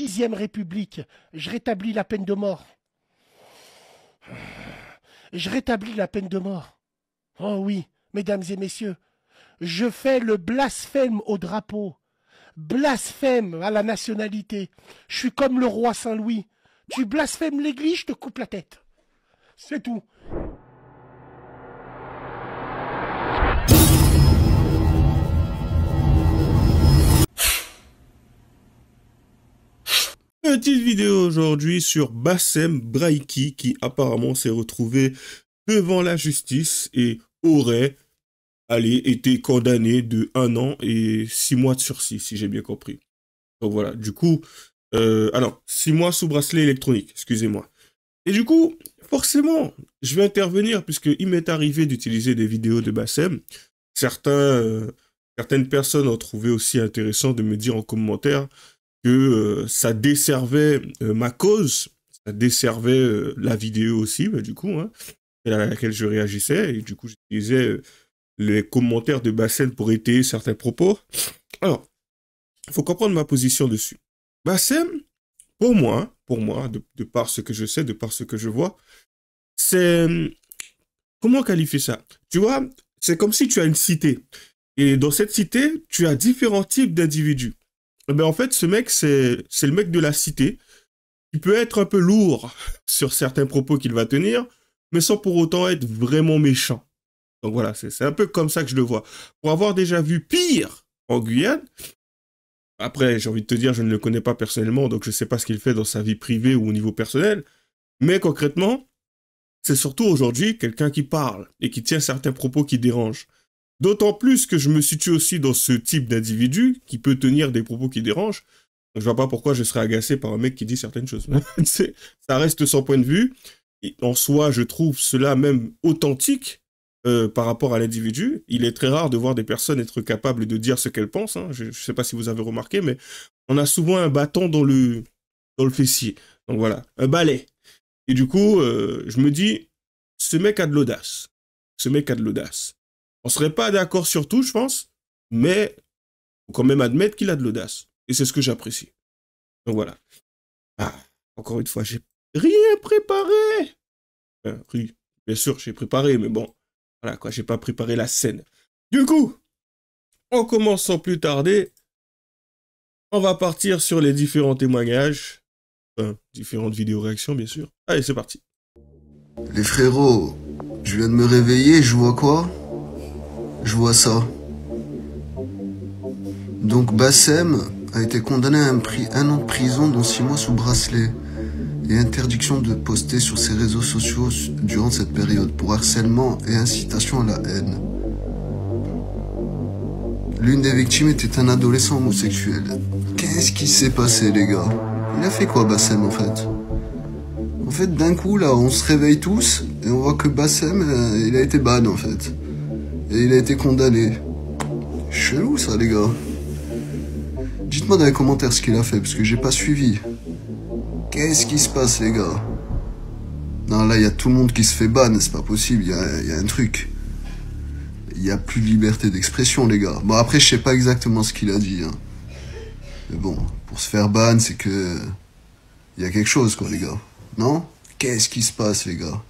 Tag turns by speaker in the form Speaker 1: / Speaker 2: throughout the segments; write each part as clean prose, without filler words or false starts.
Speaker 1: 6e République, je rétablis la peine de mort. Je rétablis la peine de mort. Oh oui, mesdames et messieurs, je fais le blasphème au drapeau, blasphème à la nationalité. Je suis comme le roi Saint-Louis. Tu blasphèmes l'église, je te coupe la tête. C'est tout.
Speaker 2: Petite vidéo aujourd'hui sur Bassem Braïki qui apparemment s'est retrouvé devant la justice et aurait été condamné de 1 an et 6 mois de sursis, si j'ai bien compris. Donc voilà, du coup, 6 mois sous bracelet électronique, excusez-moi. Et du coup, forcément, je vais intervenir puisqu'il m'est arrivé d'utiliser des vidéos de Bassem. Certaines personnes ont trouvé aussi intéressant de me dire en commentaire que ça desservait ma cause, ça desservait la vidéo aussi, du coup, hein, à laquelle je réagissais, et du coup, j'utilisais les commentaires de Bassem pour étayer certains propos. Alors, il faut comprendre ma position dessus. Bassem, pour moi, de par ce que je sais, de par ce que je vois, c'est... Comment qualifier ça? Tu vois, c'est comme si tu as une cité, et dans cette cité, tu as différents types d'individus. Ben en fait, ce mec, c'est le mec de la cité. Il peut être un peu lourd sur certains propos qu'il va tenir, mais sans pour autant être vraiment méchant. Donc voilà, c'est un peu comme ça que je le vois. Pour avoir déjà vu pire en Guyane, après, j'ai envie de te dire, je ne le connais pas personnellement, donc je ne sais pas ce qu'il fait dans sa vie privée ou au niveau personnel, mais concrètement, c'est surtout aujourd'hui quelqu'un qui parle et qui tient certains propos qui dérangent. D'autant plus que je me situe aussi dans ce type d'individu qui peut tenir des propos qui dérangent. Donc, je vois pas pourquoi je serais agacé par un mec qui dit certaines choses. Ça reste son point de vue. Et en soi, je trouve cela même authentique par rapport à l'individu. Il est très rare de voir des personnes être capables de dire ce qu'elles pensent. Hein. Je sais pas si vous avez remarqué, mais on a souvent un bâton dans le fessier. Donc voilà, un balai. Et du coup, je me dis, ce mec a de l'audace. Ce mec a de l'audace. On serait pas d'accord sur tout, je pense, mais faut quand même admettre qu'il a de l'audace. Et c'est ce que j'apprécie. Donc voilà. Ah, encore une fois, j'ai rien préparé. Oui, bien sûr, j'ai préparé, mais bon, voilà quoi, j'ai pas préparé la scène. Du coup, on commence sans plus tarder. On va partir sur les différents témoignages. Enfin, différentes vidéos réactions, bien sûr. Allez, c'est parti.
Speaker 3: Les frérots, je viens de me réveiller, je vois quoi? Je vois ça. Donc Bassem a été condamné à un an de prison dont 6 mois sous bracelet et interdiction de poster sur ses réseaux sociaux durant cette période pour harcèlement et incitation à la haine. L'une des victimes était un adolescent homosexuel. Qu'est-ce qui s'est passé, les gars? Il a fait quoi, Bassem, en fait? En fait, d'un coup, là, on se réveille tous et on voit que Bassem, il a été ban, en fait. Et il a été condamné. Chelou, ça, les gars. Dites-moi dans les commentaires ce qu'il a fait, parce que j'ai pas suivi. Qu'est-ce qui se passe, les gars? Non, là, il y a tout le monde qui se fait ban, c'est pas possible, il y a un truc. Il y a plus de liberté d'expression, les gars. Bon, après, je sais pas exactement ce qu'il a dit, hein. Mais bon, pour se faire ban, c'est que... il y a quelque chose, quoi, les gars. Non? Qu'est-ce qui se passe, les gars?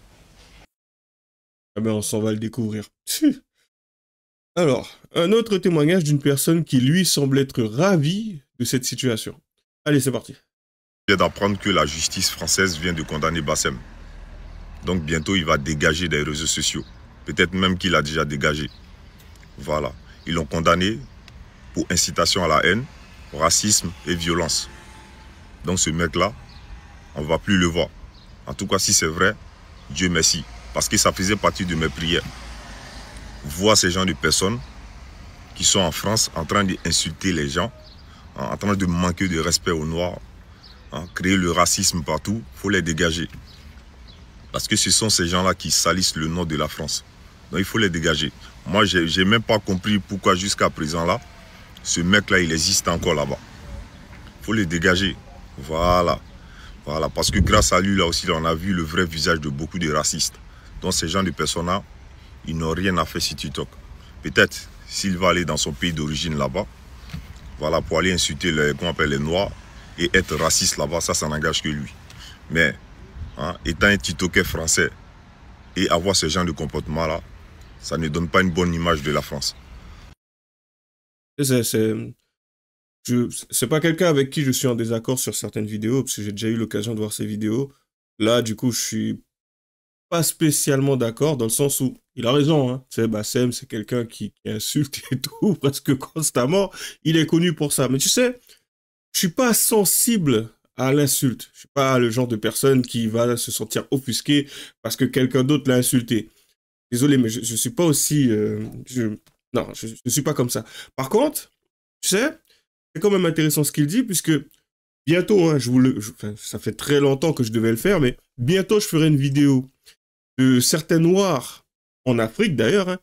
Speaker 2: Ah ben, on s'en va le découvrir. Alors, un autre témoignage d'une personne qui, lui, semble être ravie de cette situation. Allez, c'est parti.
Speaker 4: Je viens d'apprendre que la justice française vient de condamner Bassem. Donc bientôt, il va dégager des réseaux sociaux. Peut-être même qu'il a déjà dégagé. Voilà. Ils l'ont condamné pour incitation à la haine, racisme et violence. Donc ce mec-là, on ne va plus le voir. En tout cas, si c'est vrai, Dieu merci. Parce que ça faisait partie de mes prières. Voir ces gens de personnes qui sont en France en train d'insulter les gens, en train de manquer de respect aux Noirs, créer le racisme partout, il faut les dégager. Parce que ce sont ces gens-là qui salissent le nom de la France. Donc il faut les dégager. Moi, je n'ai même pas compris pourquoi jusqu'à présent, là, ce mec-là, il existe encore là-bas. Il faut les dégager. Voilà. Voilà. Parce que grâce à lui, là aussi, on a vu le vrai visage de beaucoup de racistes. Donc ces gens de personnes-là, ils n'ont rien à faire sur TikTok. Peut-être s'il va aller dans son pays d'origine là-bas, voilà, pour aller insulter les, comment on appelle, les Noirs et être raciste là-bas, ça n'engage que lui. Mais, hein, étant un Titoquet français et avoir ce genre de comportement-là, ça ne donne pas une bonne image de la France.
Speaker 2: C'est pas quelqu'un avec qui je suis en désaccord sur certaines vidéos, parce que j'ai déjà eu l'occasion de voir ces vidéos. Là, du coup, je suis pas spécialement d'accord, dans le sens où il a raison, hein. Tu sais, Bassem, c'est quelqu'un qui insulte et tout, presque constamment. Il est connu pour ça. Mais tu sais, je suis pas sensible à l'insulte. Je suis pas le genre de personne qui va se sentir offusqué parce que quelqu'un d'autre l'a insulté. Désolé, mais je suis pas aussi... non, je suis pas comme ça. Par contre, tu sais, c'est quand même intéressant ce qu'il dit, puisque bientôt, hein, enfin, ça fait très longtemps que je devais le faire, mais bientôt je ferai une vidéo de certains Noirs, en Afrique d'ailleurs, hein,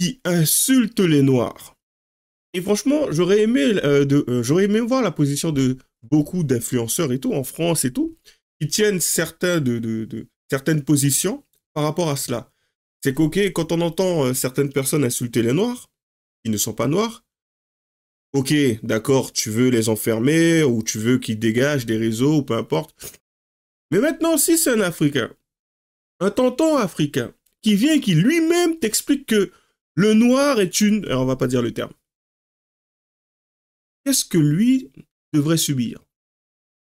Speaker 2: qui insultent les Noirs. Et franchement, j'aurais aimé voir la position de beaucoup d'influenceurs et tout, en France et tout, qui tiennent certaines positions par rapport à cela. C'est qu'ok, quand on entend certaines personnes insulter les Noirs, qui ne sont pas Noirs, ok, d'accord, tu veux les enfermer, ou tu veux qu'ils dégagent des réseaux, ou peu importe. Mais maintenant, si c'est un Africain, un tonton africain, qui vient, qui lui-même t'explique que le noir est une... Alors, on va pas dire le terme. Qu'est-ce que lui devrait subir?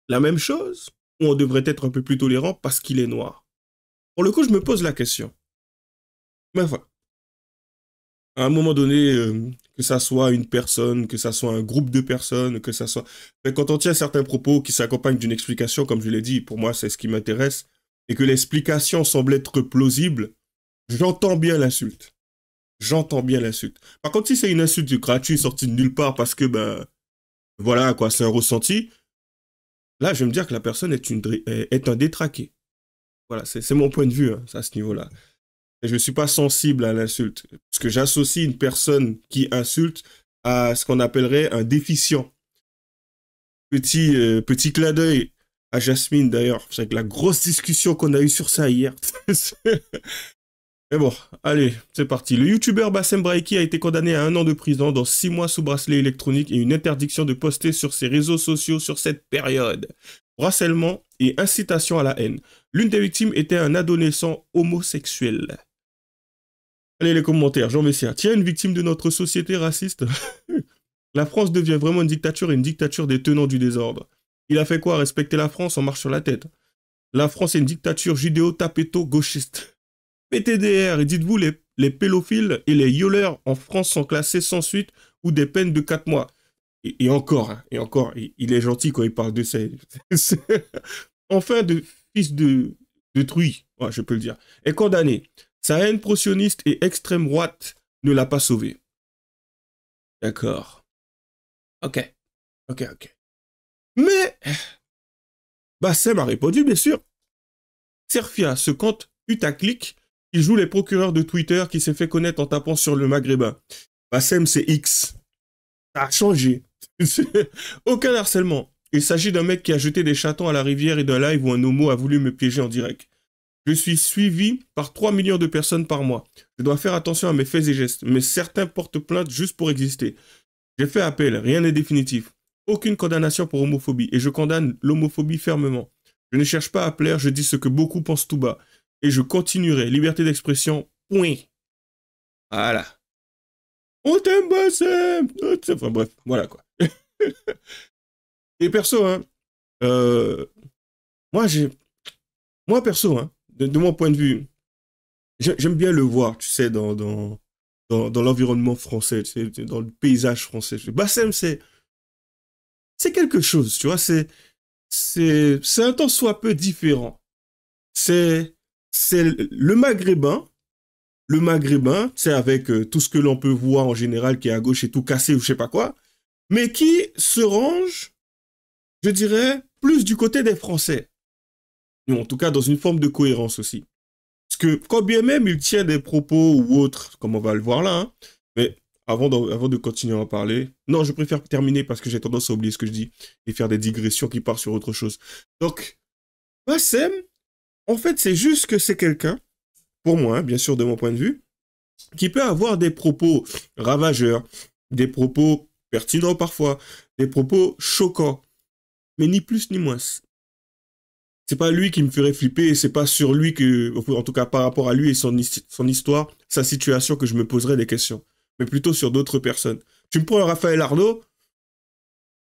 Speaker 2: La même chose? Ou on devrait être un peu plus tolérant parce qu'il est noir? Pour le coup, je me pose la question. Mais enfin, à un moment donné, que ça soit une personne, que ça soit un groupe de personnes, que ça soit... Mais quand on tient certains propos qui s'accompagnent d'une explication, comme je l'ai dit, pour moi, c'est ce qui m'intéresse, et que l'explication semble être plausible, j'entends bien l'insulte. J'entends bien l'insulte. Par contre, si c'est une insulte gratuite sortie de nulle part parce que, ben, voilà, quoi, c'est un ressenti, là, je vais me dire que la personne est un détraqué. Voilà, c'est mon point de vue, hein, à ce niveau-là. Et je ne suis pas sensible à l'insulte, parce que j'associe une personne qui insulte à ce qu'on appellerait un déficient. Petit clin d'œil à Jasmine, d'ailleurs, avec la grosse discussion qu'on a eue sur ça hier. Mais bon, allez, c'est parti. Le youtubeur Bassem Braïki a été condamné à 1 an de prison, dans 6 mois sous bracelet électronique et une interdiction de poster sur ses réseaux sociaux sur cette période. Harcèlement et incitation à la haine. L'une des victimes était un adolescent homosexuel. Allez, les commentaires. Jean Messia. Tiens, une victime de notre société raciste. La France devient vraiment une dictature et une dictature des tenants du désordre. Il a fait quoi? Respecter la France, on marche sur la tête. La France est une dictature judéo-tapéto-gauchiste. PTDR, et dites-vous, les pédophiles et les yoleurs en France sont classés sans suite ou des peines de 4 mois. Et encore, hein, et encore, il est gentil quand il parle de ça. Enfin, de fils de truie, ouais, je peux le dire, est condamné. Sa haine pro-sioniste et extrême droite ne l'a pas sauvé. D'accord. Ok. Mais, Bassem a répondu, bien sûr. Serfia, ce compte putaclic, qui joue les procureurs de Twitter, qui s'est fait connaître en tapant sur le maghrébin. Bassem, c'est X. Ça a changé. Aucun harcèlement. Il s'agit d'un mec qui a jeté des chatons à la rivière et d'un live où un homo a voulu me piéger en direct. Je suis suivi par 3 millions de personnes par mois. Je dois faire attention à mes faits et gestes, mais certains portent plainte juste pour exister. J'ai fait appel, rien n'est définitif. Aucune condamnation pour homophobie, et je condamne l'homophobie fermement. Je ne cherche pas à plaire, je dis ce que beaucoup pensent tout bas. Et je continuerai. Liberté d'expression, point. Voilà. On t'aime, Bassem. Enfin bref, voilà quoi. Et perso, hein, moi perso, hein, de mon point de vue, j'aime bien le voir, tu sais, dans l'environnement français, tu sais, dans le paysage français. Bassem, c'est quelque chose, tu vois, c'est un tant soit peu différent. C'est le maghrébin, c'est avec tout ce que l'on peut voir en général qui est à gauche et tout cassé ou je sais pas quoi, mais qui se range, je dirais, plus du côté des Français. Ou en tout cas, dans une forme de cohérence aussi. Parce que quand bien même il tient des propos ou autres, comme on va le voir là, hein, mais avant de continuer à en parler, non, je préfère terminer parce que j'ai tendance à oublier ce que je dis et faire des digressions qui partent sur autre chose. Donc, Bassem, en fait, c'est juste que c'est quelqu'un, pour moi, hein, bien sûr de mon point de vue, qui peut avoir des propos ravageurs, des propos pertinents parfois, des propos choquants. mais ni plus ni moins. C'est pas lui qui me ferait flipper, c'est pas sur lui que, en tout cas par rapport à lui et son histoire, sa situation que je me poserais des questions, mais plutôt sur d'autres personnes. Tu me prends Raphaël Arnaud,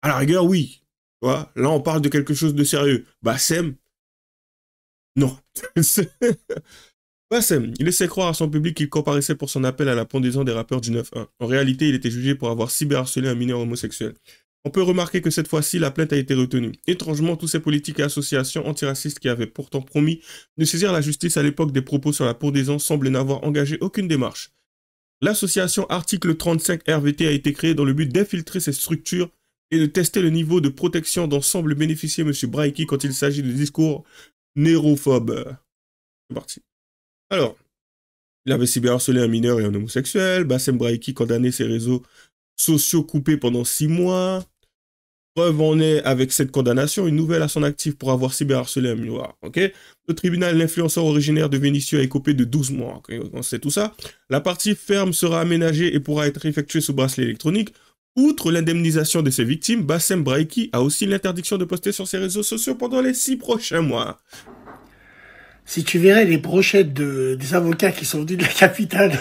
Speaker 2: à la rigueur, oui. Tu vois, là, on parle de quelque chose de sérieux. Bassem, non. Bassem, il laissait croire à son public qu'il comparaissait pour son appel à la pendaison des rappeurs du 9-1. En réalité, il était jugé pour avoir cyberharcelé un mineur homosexuel. On peut remarquer que cette fois-ci, la plainte a été retenue. Étrangement, tous ces politiques et associations antiracistes qui avaient pourtant promis de saisir la justice à l'époque des propos sur la pendaison semblent n'avoir engagé aucune démarche. L'association Article 35 RVT a été créée dans le but d'infiltrer ces structures et de tester le niveau de protection dont semble bénéficier M. Braiki quand il s'agit de discours nérophobes. C'est parti. Alors, il avait cyberharcelé un mineur et un homosexuel. Bassem Braiki condamné ses réseaux sociaux coupés pendant 6 mois. Preuve en est avec cette condamnation, une nouvelle à son actif pour avoir cyberharcelé un mineur. Okay, le tribunal, l'influenceur originaire de Vénissieux a écopé de 12 mois. Okay, on sait tout ça. La partie ferme sera aménagée et pourra être effectuée sous bracelet électronique. Outre l'indemnisation de ses victimes, Bassem Braiki a aussi l'interdiction de poster sur ses réseaux sociaux pendant les 6 prochains mois.
Speaker 1: Si tu verrais les brochettes des avocats qui sont venus de la capitale.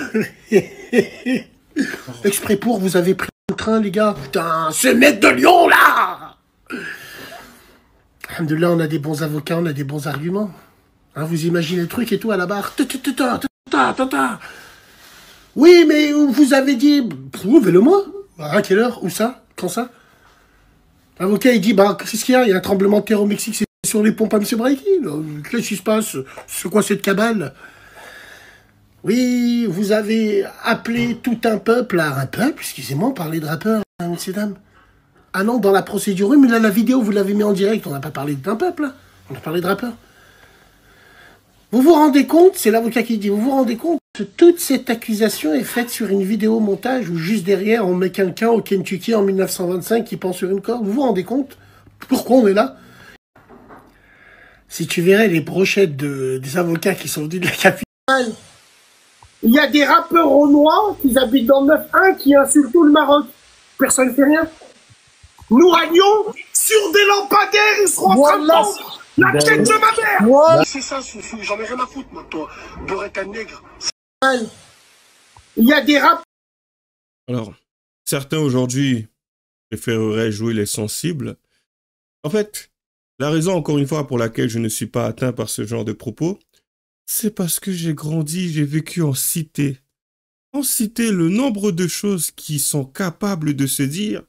Speaker 1: Exprès pour, vous avez pris le train, les gars. Putain, ce mec de Lyon, là. Alhamdoulilah, on a des bons avocats, on a des bons arguments. Hein, vous imaginez le truc et tout à la barre. Oui, mais vous avez dit... Prouvez-le moi. À quelle heure? Où ça? Quand ça? L'avocat, il dit, bah, qu'est-ce qu'il y a? Il y a un tremblement de terre au Mexique, c'est sur les pompes à M. Braiki. Qu'est-ce qui se passe? C'est quoi cette cabale? Oui, vous avez appelé tout un peuple à un peuple, excusez-moi, parler de rappeur, hein, messieurs, dames. Ah non, dans la procédure, oui, mais là, la vidéo, vous l'avez mis en direct, on n'a pas parlé d'un peuple, là. On a parlé de rappeur. Vous vous rendez compte, c'est l'avocat qui dit, vous vous rendez compte que toute cette accusation est faite sur une vidéo montage où juste derrière, on met quelqu'un au Kentucky en 1925 qui pend sur une corde. Vous vous rendez compte pourquoi on est là? Si tu verrais les brochettes des avocats qui sont venus de la capitale. Il y a des rappeurs renois qui habitent dans le 9-1 qui insultent tout le Maroc. Personne ne fait rien. Nous à Lyon, sur des lampadaires, ils seront en train de vendre la tête de ma mère. Ouais. C'est ça, Soufou, j'en ai rien à foutre, moi, toi. Beurette à nègre. Il y a des rappeurs.
Speaker 2: Alors, certains aujourd'hui préféreraient jouer les sensibles. En fait, la raison, encore une fois, pour laquelle je ne suis pas atteint par ce genre de propos, c'est parce que j'ai grandi, j'ai vécu en cité. En cité, le nombre de choses qui sont capables de se dire,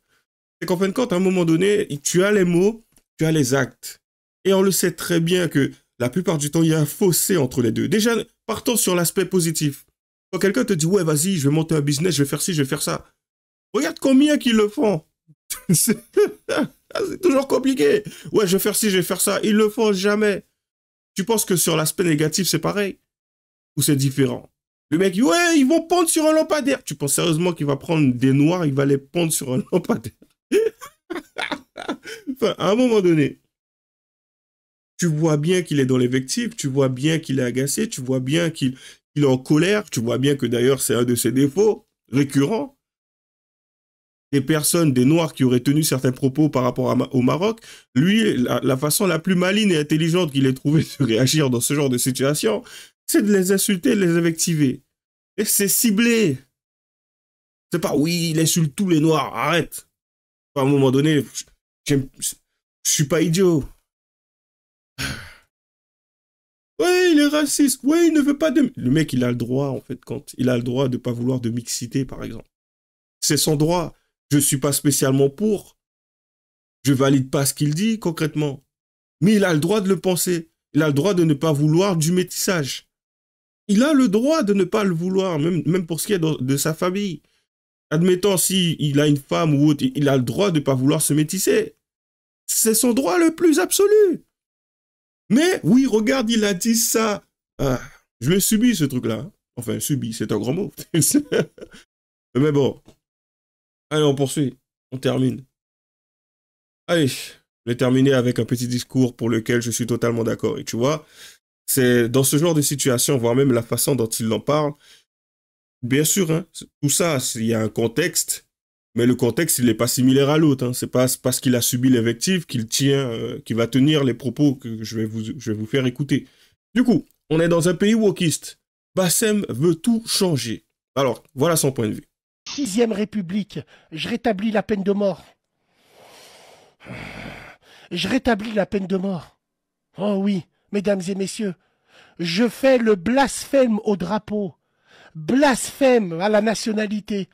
Speaker 2: c'est qu'en fin de compte, à un moment donné, tu as les mots, tu as les actes. Et on le sait très bien que la plupart du temps, il y a un fossé entre les deux. Déjà, partons sur l'aspect positif. Quand quelqu'un te dit, ouais, vas-y, je vais monter un business, je vais faire ci, je vais faire ça. Regarde combien qui le font. C'est toujours compliqué. Ouais, je vais faire ci, je vais faire ça. Ils le font jamais. Tu penses que sur l'aspect négatif, c'est pareil? Ou c'est différent? Le mec, ouais, ils vont pondre sur un lampadaire. Tu penses sérieusement qu'il va prendre des noirs, il va les pondre sur un lampadaire? Enfin, à un moment donné, tu vois bien qu'il est dans l'invective, tu vois bien qu'il est agacé, tu vois bien qu'il est en colère, tu vois bien que d'ailleurs c'est un de ses défauts récurrents. Des personnes, des Noirs qui auraient tenu certains propos par rapport au Maroc, lui, la façon la plus maligne et intelligente qu'il ait trouvé de réagir dans ce genre de situation, c'est de les insulter, de les invectiver. Et c'est ciblé. C'est pas, oui, il insulte tous les Noirs, arrête. À un moment donné, je suis pas idiot. Ouais, il est raciste. Ouais, il ne veut pas de... Le mec, il a le droit, en fait, quand il a le droit de pas vouloir de mixité, par exemple. C'est son droit. Je suis pas spécialement pour. Je valide pas ce qu'il dit, concrètement. Mais il a le droit de le penser. Il a le droit de ne pas vouloir du métissage. Il a le droit de ne pas le vouloir, même pour ce qui est de sa famille. Admettons, s'il a une femme ou autre, il a le droit de ne pas vouloir se métisser. C'est son droit le plus absolu. Mais, oui, regarde, il a dit ça. Ah, je l'ai subi, ce truc-là. Enfin, subi, c'est un grand mot. Mais bon. Allez, on poursuit. On termine. Allez, je vais terminer avec un petit discours pour lequel je suis totalement d'accord. Et tu vois, c'est dans ce genre de situation, voire même la façon dont il en parle, bien sûr, hein, tout ça, il y a un contexte, Mais le contexte, il n'est pas similaire à l'autre. Hein. C'est pas parce qu'il a subi l'invective qu'il tient, qu'il va tenir les propos que je vais vous faire écouter. Du coup, on est dans un pays wokiste. Bassem veut tout changer. Alors, voilà son point de vue.
Speaker 1: 6e République, je rétablis la peine de mort. Je rétablis la peine de mort. Oh oui, mesdames et messieurs, je fais le blasphème au drapeau, blasphème à la nationalité.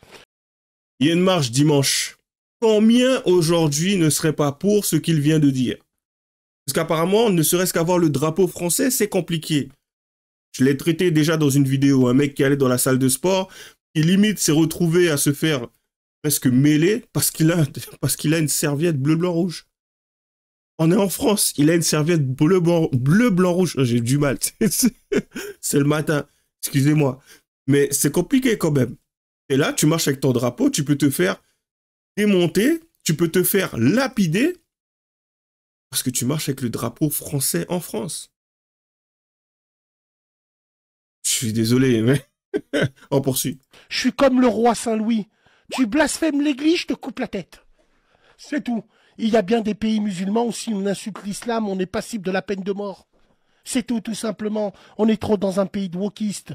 Speaker 2: Il y a une marche dimanche. Combien aujourd'hui ne serait pas pour ce qu'il vient de dire? Parce qu'apparemment, ne serait-ce qu'avoir le drapeau français, c'est compliqué. Je l'ai traité déjà dans une vidéo, un mec qui allait dans la salle de sport, qui limite s'est retrouvé à se faire presque mêler parce qu'il a une serviette bleu, blanc, rouge. On est en France, il a une serviette bleu, blanc, rouge. J'ai du mal, c'est le matin, excusez-moi. Mais c'est compliqué quand même. Et là, tu marches avec ton drapeau, tu peux te faire démonter, tu peux te faire lapider parce que tu marches avec le drapeau français en France. Je suis désolé, mais on poursuit.
Speaker 1: Je suis comme le roi Saint-Louis. Tu blasphèmes l'église, je te coupe la tête. C'est tout. Il y a bien des pays musulmans où si on insulte l'islam, on est passible de la peine de mort. C'est tout, tout simplement. On est trop dans un pays de wokistes.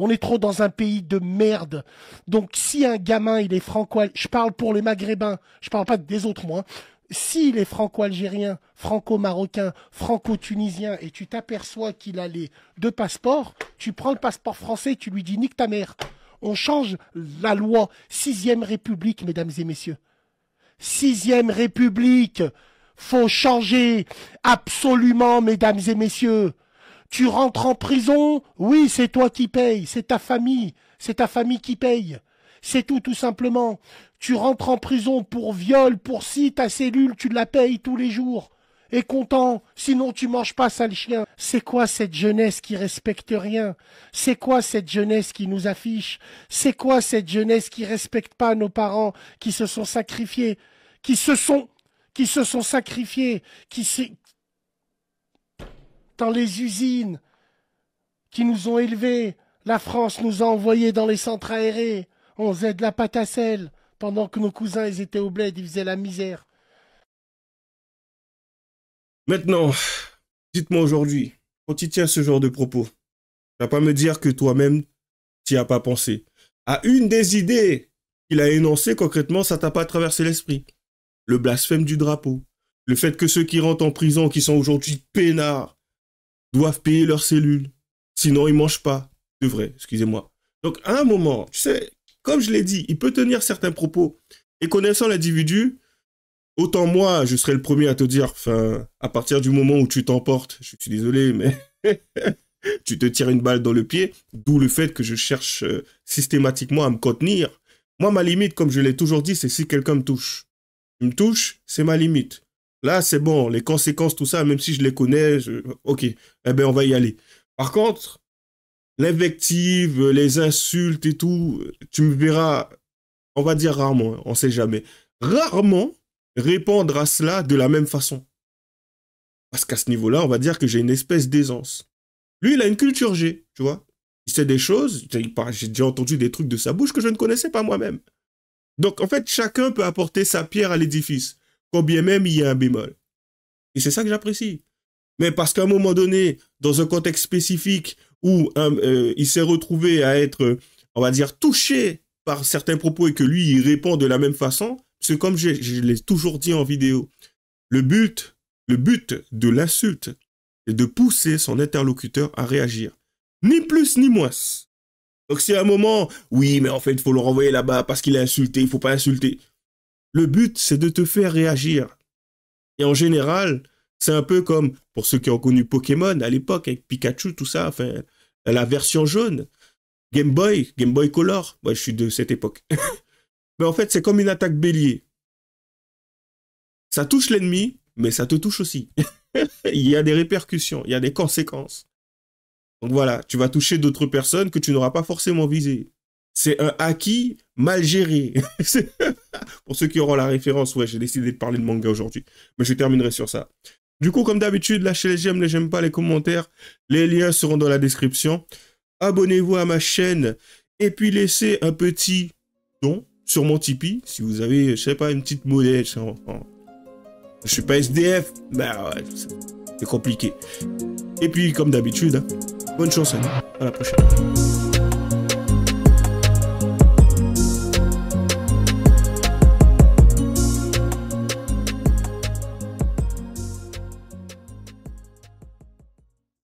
Speaker 1: On est trop dans un pays de merde. Donc si un gamin, il est je parle pour les maghrébins, je parle pas des autres moi. S'il est franco-algérien, franco-marocain, franco-tunisien et tu t'aperçois qu'il a les 2 passeports, tu prends le passeport français, tu lui dis nique ta mère. On change la loi. 6e République, mesdames et messieurs. 6e République. Faut changer. Absolument, mesdames et messieurs. Tu rentres en prison, oui, c'est toi qui payes, c'est ta famille qui paye. C'est tout, tout simplement. Tu rentres en prison pour viol, pour si ta cellule, tu la payes tous les jours. Et content, sinon tu manges pas, sale chien. C'est quoi cette jeunesse qui respecte rien? C'est quoi cette jeunesse qui nous affiche? C'est quoi cette jeunesse qui respecte pas nos parents, qui se sont sacrifiés, qui se sont sacrifiés, dans les usines, qui nous ont élevés. La France nous a envoyés dans les centres aérés. On faisait de la pâte à sel, pendant que nos cousins, ils étaient au bled, ils faisaient la misère.
Speaker 2: Maintenant, dites-moi aujourd'hui, quand tu tiens ce genre de propos, tu vas pas me dire que toi-même, tu n'y as pas pensé. À une des idées qu'il a énoncées concrètement, ça t'a pas traversé l'esprit. Le blasphème du drapeau. Le fait que ceux qui rentrent en prison, qui sont aujourd'hui peinards, doivent payer leurs cellules. Sinon, ils mangent pas. De vrai, excusez-moi. Donc, à un moment, tu sais, comme je l'ai dit, il peut tenir certains propos. Et connaissant l'individu, autant moi, je serais le premier à te dire, enfin, à partir du moment où tu t'emportes, je suis désolé, mais tu te tires une balle dans le pied, d'où le fait que je cherche systématiquement à me contenir. Moi, ma limite, comme je l'ai toujours dit, c'est si quelqu'un me touche. Il me touche, c'est ma limite. Là, c'est bon, les conséquences, tout ça, même si je les connais, ok, eh ben, on va y aller. Par contre, l'invective, les insultes et tout, tu me verras, on va dire rarement, on sait jamais, rarement répondre à cela de la même façon. Parce qu'à ce niveau-là, on va dire que j'ai une espèce d'aisance. Lui, il a une culture G, tu vois. Il sait des choses, j'ai déjà entendu des trucs de sa bouche que je ne connaissais pas moi-même. Donc, en fait, chacun peut apporter sa pierre à l'édifice, quand bien même il y a un bémol. Et c'est ça que j'apprécie. Mais parce qu'à un moment donné, dans un contexte spécifique où il s'est retrouvé à être, on va dire, touché par certains propos et que lui, il répond de la même façon, c'est comme je l'ai toujours dit en vidéo, le but de l'insulte est de pousser son interlocuteur à réagir. Ni plus ni moins. Donc si à un moment, oui, mais en fait, il faut le renvoyer là-bas parce qu'il a insulté, il ne faut pas insulter. Le but, c'est de te faire réagir. Et en général, c'est un peu comme, pour ceux qui ont connu Pokémon à l'époque, avec Pikachu, tout ça, enfin, la version jaune, Game Boy Color, moi je suis de cette époque. Mais en fait, c'est comme une attaque bélier. Ça touche l'ennemi, mais ça te touche aussi. Il y a des répercussions, il y a des conséquences. Donc voilà, tu vas toucher d'autres personnes que tu n'auras pas forcément visées. C'est un acquis mal géré. Pour ceux qui auront la référence, ouais, j'ai décidé de parler de manga aujourd'hui. Mais je terminerai sur ça. Du coup, comme d'habitude, lâchez les j'aime pas, les commentaires. Les liens seront dans la description. Abonnez-vous à ma chaîne. Et puis laissez un petit don sur mon Tipeee. Si vous avez, je sais pas, une petite monnaie. Je suis pas SDF. Bah ouais, c'est compliqué. Et puis, comme d'habitude, bonne chance à nous. À la prochaine.